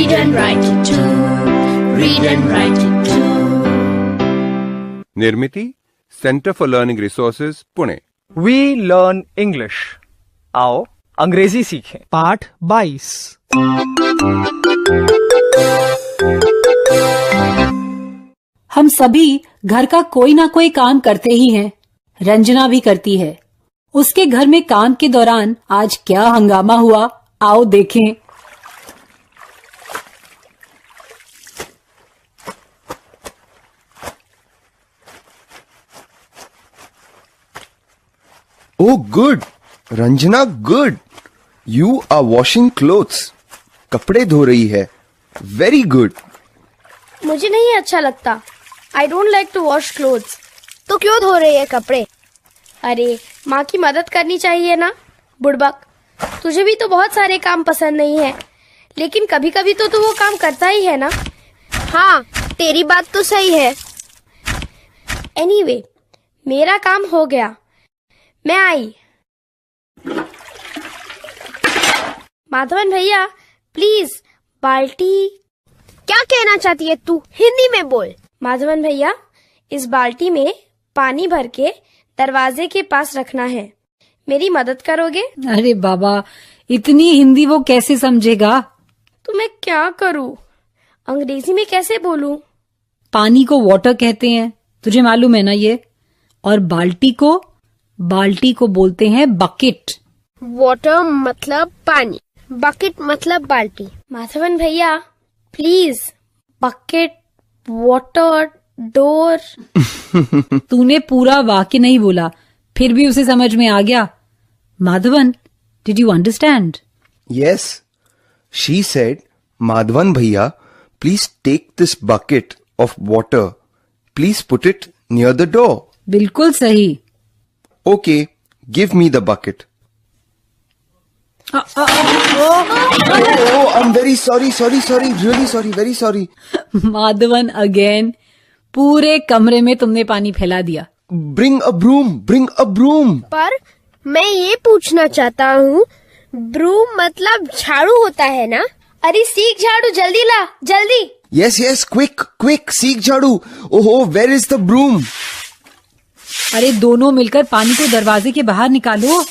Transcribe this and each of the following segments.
Read and write it too. Read and write it too. Nirmiti centre for learning resources Pune. We learn English. आओ अंग्रेजी सीखें। पाठ 22। हम सभी घर का कोई ना कोई काम करते ही हैं। रंजना भी करती है। उसके घर में काम के दौरान आज क्या हंगामा हुआ, आओ देखें। Oh, good. Ranjana, good. You are washing clothes. कपड़े धो रही है। Very good. मुझे नहीं अच्छा लगता। I don't like to wash clothes. तो क्यों धो रही है कपड़े? अरे माँ की मदद करनी चाहिए ना, बुड़बक। तुझे भी तो बहुत सारे काम पसंद नहीं है, लेकिन कभी कभी तो तू वो काम करता ही है ना। हाँ, तेरी बात तो सही है। Anyway, मेरा काम हो गया, मैं आई। माधवन भैया, प्लीज बाल्टी। क्या कहना चाहती है तू? हिंदी में बोल। माधवन भैया, इस बाल्टी में पानी भर के दरवाजे के पास रखना है, मेरी मदद करोगे? अरे बाबा, इतनी हिंदी वो कैसे समझेगा? तो मैं क्या करूं? अंग्रेजी में कैसे बोलूं? पानी को वाटर कहते हैं, तुझे मालूम है ना ये? और बाल्टी को बोलते हैं बकेट। वाटर मतलब पानी, बकेट मतलब बाल्टी। माधवन भैया, प्लीज, बकेट, वाटर, डोर। तूने पूरा वाक्य नहीं बोला, फिर भी उसे समझ में आ गया। Madhavan, did you understand? Yes. She said, Madhavan bhaiya, please take this bucket of water. Please put it near the door. बिल्कुल सही। Okay, give me the bucket. Oh, I'm very sorry, really sorry, very sorry. Madhavan again, पूरे कमरे में तुमने पानी फैला दिया। Bring a broom. पर मैं ये पूछना चाहता हूँ, ब्रूम मतलब झाड़ू होता है ना? अरे सीख झाड़ू, जल्दी ला, जल्दी। Yes, quick, सीख झाड़ू। Oh, where is the broom? अरे दोनों मिलकर पानी को दरवाजे के बाहर निकालो।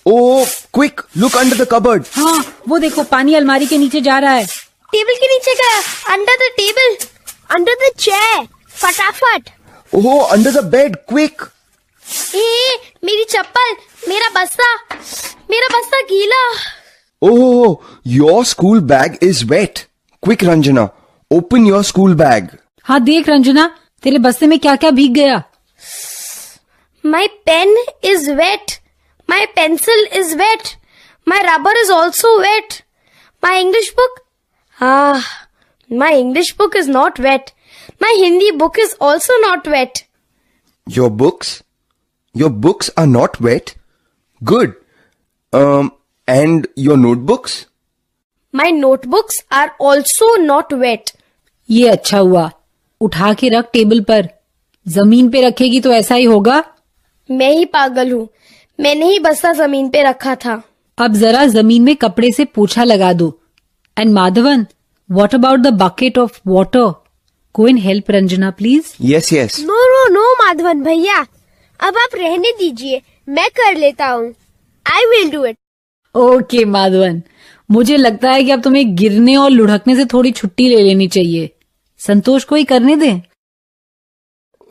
Oh, quick, look under the cupboard. हाँ, वो देखो पानी अलमारी के नीचे जा रहा है। टेबल के नीचे गया, under the table, under the chair, फटाफट। Oh, under the bed, quick. मेरी चप्पल, मेरा बस्ता गीला। Oh, your school bag is wet. Quick, Ranjana, open your school bag. हाँ देख रंजना, तेरे बस्ते में क्या क्या भीग गया। My pen is wet. My pencil is wet. My rubber is also wet. My English book? My English book is not wet. My Hindi book is also not wet. Your books? Your books are not wet? Good. And your notebooks? My notebooks are also not wet. ये अच्छा हुआ, उठा के रख table पर। जमीन पे रखेगी तो ऐसा ही होगा। मैं ही पागल हूँ, मैंने ही बस्ता जमीन पे रखा था। अब जरा जमीन में कपड़े से पोछा लगा दो। And Madhavan, what about the bucket of water? Go and help Ranjana please. Yes. No Madhavan भैया, अब आप रहने दीजिए, मैं कर लेता हूँ। I will do it. Okay Madhavan, मुझे लगता है कि अब तुम्हें गिरने और लुढ़कने से थोड़ी छुट्टी ले लेनी चाहिए। संतोष को ही करने दे।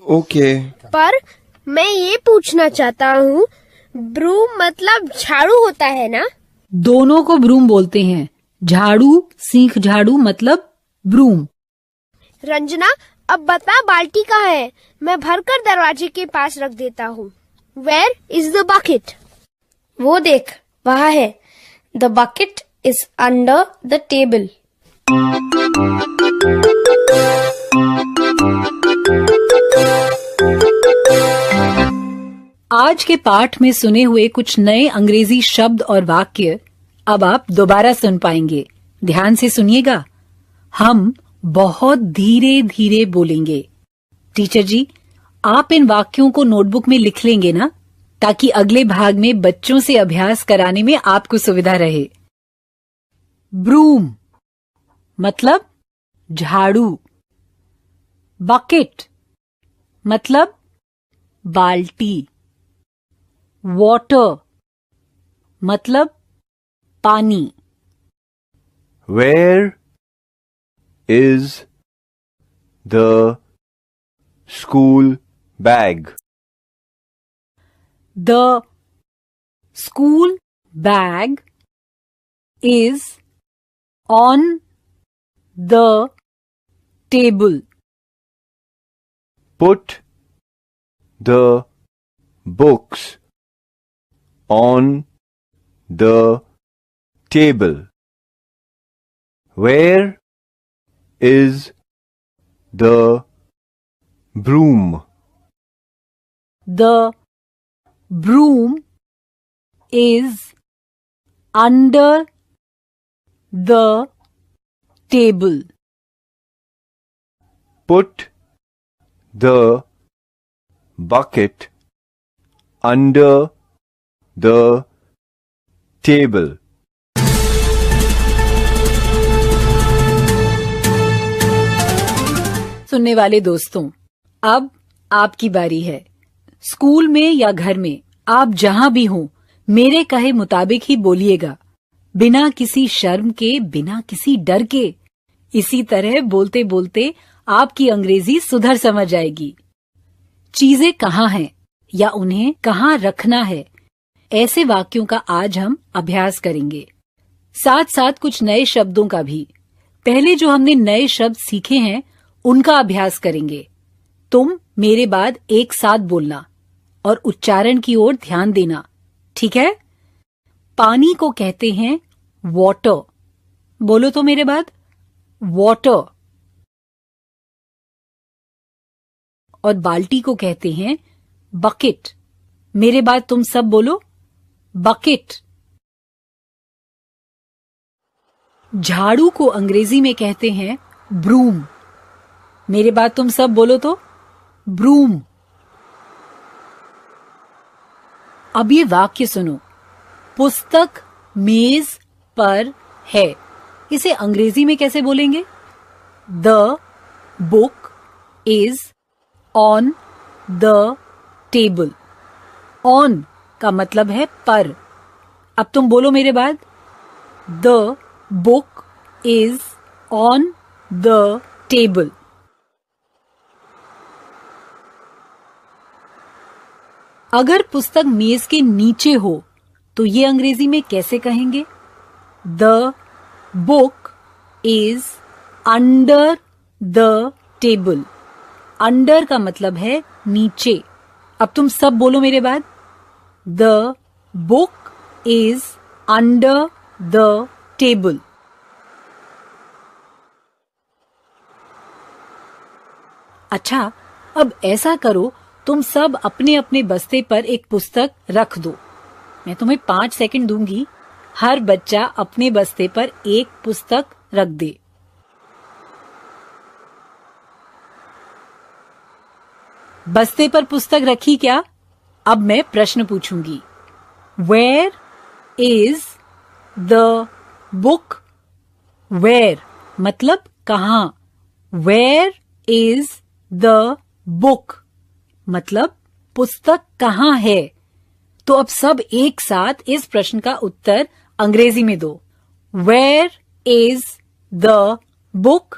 Okay. पर मैं ये पूछना चाहता हूँ, ब्रूम मतलब झाड़ू होता है ना? दोनों को ब्रूम बोलते हैं। झाड़ू, सीख झाड़ू मतलब ब्रूम। रंजना, अब बता बाल्टी कहाँ है? मैं भरकर दरवाजे के पास रख देता हूँ। Where is the bucket? वो देख, वहाँ है। The bucket is under the table. आज के पाठ में सुने हुए कुछ नए अंग्रेजी शब्द और वाक्य अब आप दोबारा सुन पाएंगे। ध्यान से सुनिएगा। हम बहुत धीरे धीरे बोलेंगे। टीचर जी, आप इन वाक्यों को नोटबुक में लिख लेंगे ना, ताकि अगले भाग में बच्चों से अभ्यास कराने में आपको सुविधा रहे। ब्रूम मतलब झाड़ू, बकेट मतलब बाल्टी, वाटर मतलब पानी। Where is the school bag? The school bag is on the table. Put the books on the table. Where is the broom? The broom is under the table. Put the bucket under the table. सुनने वाले दोस्तों, अब आपकी बारी है। School में या घर में आप जहां भी हों, मेरे कहे मुताबिक ही बोलिएगा, बिना किसी शर्म के, बिना किसी डर के। इसी तरह बोलते बोलते आपकी अंग्रेजी सुधर समझ आएगी। चीजें कहाँ हैं या उन्हें कहाँ रखना है, ऐसे वाक्यों का आज हम अभ्यास करेंगे, साथ साथ कुछ नए शब्दों का भी। पहले जो हमने नए शब्द सीखे हैं उनका अभ्यास करेंगे। तुम मेरे बाद एक साथ बोलना और उच्चारण की ओर ध्यान देना, ठीक है? पानी को कहते हैं वाटर। बोलो तो मेरे बाद, वाटर। और बाल्टी को कहते हैं बकेट। मेरे बाद तुम सब बोलो, बकेट। झाड़ू को अंग्रेजी में कहते हैं ब्रूम। मेरे बाद तुम सब बोलो तो, ब्रूम। अब ये वाक्य सुनो, पुस्तक मेज पर है। इसे अंग्रेजी में कैसे बोलेंगे? The book is on the table. On का मतलब है पर। अब तुम बोलो मेरे बाद, the book is on the table. अगर पुस्तक मेज के नीचे हो तो ये अंग्रेजी में कैसे कहेंगे? The book is under the table. Under का मतलब है नीचे। अब तुम सब बोलो मेरे बाद, the book is under the table. अच्छा, अब ऐसा करो, तुम सब अपने अपने बस्ते पर एक पुस्तक रख दो। मैं तुम्हें 5 सेकंड दूंगी, हर बच्चा अपने बस्ते पर एक पुस्तक रख दे। बस्ते पर पुस्तक रखी क्या? अब मैं प्रश्न पूछूंगी। Where is the book? Where मतलब कहां। वेयर इज द बुक मतलब पुस्तक कहां है। तो अब सब एक साथ इस प्रश्न का उत्तर अंग्रेजी में दो। Where is the book?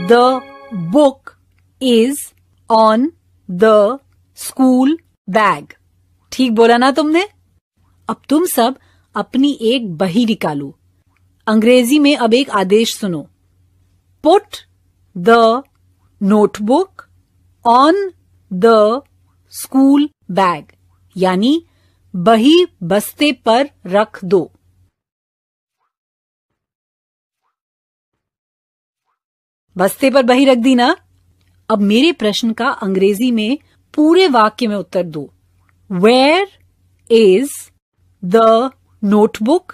The book is on the school bag. ठीक बोला ना तुमने? अब तुम सब अपनी एक बही निकालो। अंग्रेजी में अब एक आदेश सुनो। Put the notebook on the school bag, यानी बही बस्ते पर रख दो। बस्ते पर बही रख दी ना? अब मेरे प्रश्न का अंग्रेजी में पूरे वाक्य में उत्तर दो। Where is the notebook?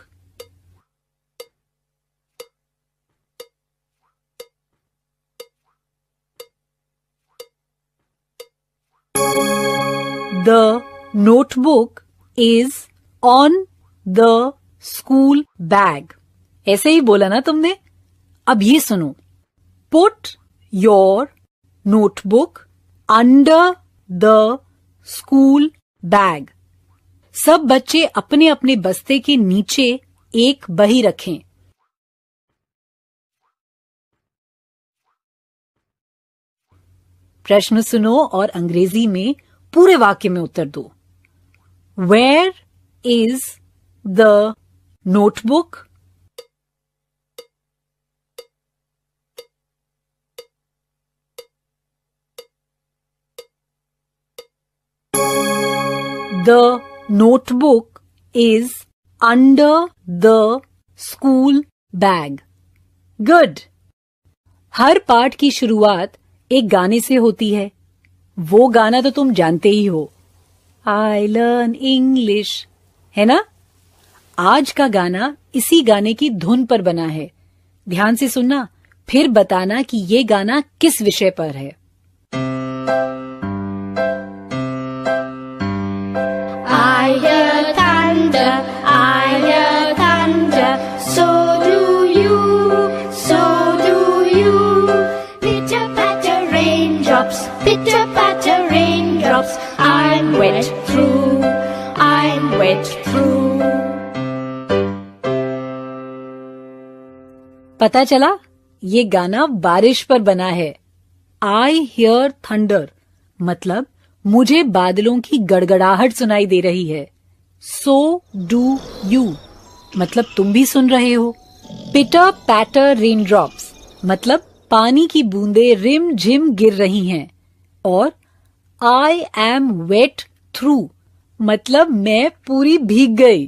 The notebook is on the school bag. ऐसे ही बोला ना तुमने. अब ये सुनो. Put your notebook under the school bag. सब बच्चे अपने अपने बस्ते के नीचे एक बही रखें. प्रश्न सुनो और अंग्रेजी में पूरे वाक्य में उत्तर दो. Where is the notebook? The notebook is under the school bag. Good. हर पाठ की शुरुआत एक गाने से होती है. वो गाना तो तुम जानते ही हो. I learn English, है ना? आज का गाना इसी गाने की धुन पर बना है. ध्यान से सुनना, फिर बताना कि ये गाना किस विषय पर है. I hear thunder, I hear thunder. So do you, so do you. Pitter patter raindrops, pitter patter raindrops. I'm wet through, I'm wet through. पता चला? ये गाना बारिश पर बना है. I hear thunder मतलब मुझे बादलों की गड़गड़ाहट सुनाई दे रही है. So do you मतलब तुम भी सुन रहे हो. Pitter patter raindrops मतलब पानी की बूंदें रिम झिम गिर रही हैं. और I am wet through मतलब मैं पूरी भीग गई.